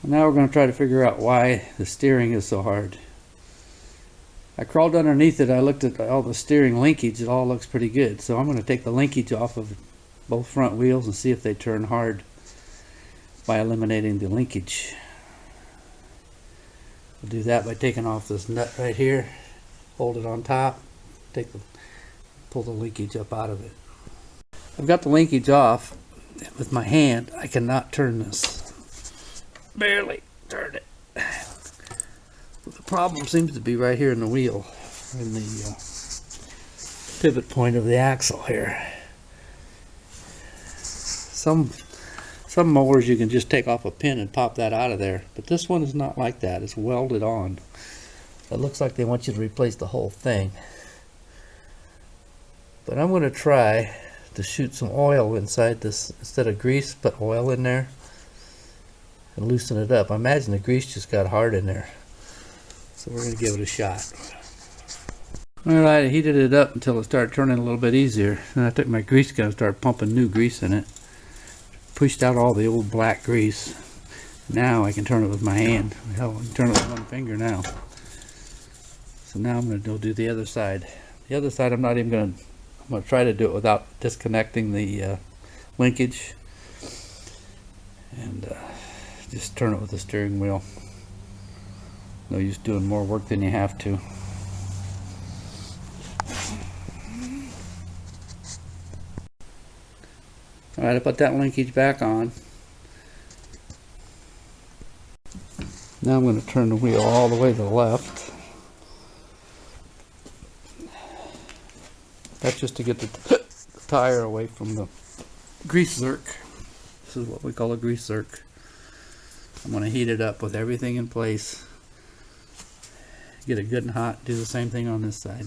Now we're going to try to figure out why the steering is so hard. I crawled underneath it, I looked at all the steering linkage, it all looks pretty good. So I'm going to take the linkage off of both front wheels and see if they turn hard by eliminating the linkage. We'll do that by taking off this nut right here, hold it on top, pull the linkage up out of it. I've got the linkage off. With my hand, I cannot turn this. Barely turn it. The problem seems to be right here in the wheel, in the pivot point of the axle here. Some mowers you can just take off a pin and pop that out of there, but this one is not like that. It's welded on. It looks like they want you to replace the whole thing. But I'm going to try to shoot some oil inside this. Instead of grease, put oil in there and loosen it up. I imagine the grease just got hard in there. So we're going to give it a shot. Alright, I heated it up until it started turning a little bit easier. Then I took my grease gun and started pumping new grease in it. Pushed out all the old black grease. Now I can turn it with my hand. Hell, I can turn it with one finger now. So now I'm going to go do the other side. The other side I'm going to try to do it without disconnecting the linkage. And just turn it with the steering wheel. No use doing more work than you have to. Alright, I put that linkage back on. Now I'm going to turn the wheel all the way to the left. That's just to get the tire away from the grease zerk. This is what we call a grease zerk. I'm going to heat it up with everything in place. Get it good and hot. Do the same thing on this side.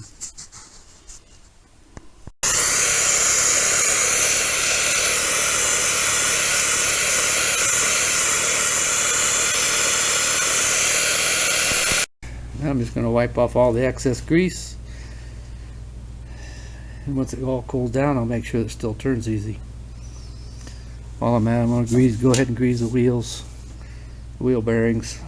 Now I'm just going to wipe off all the excess grease. And once it all cools down, I'll make sure it still turns easy. While I'm at it, I'm going to go ahead and grease the wheels, the wheel bearings.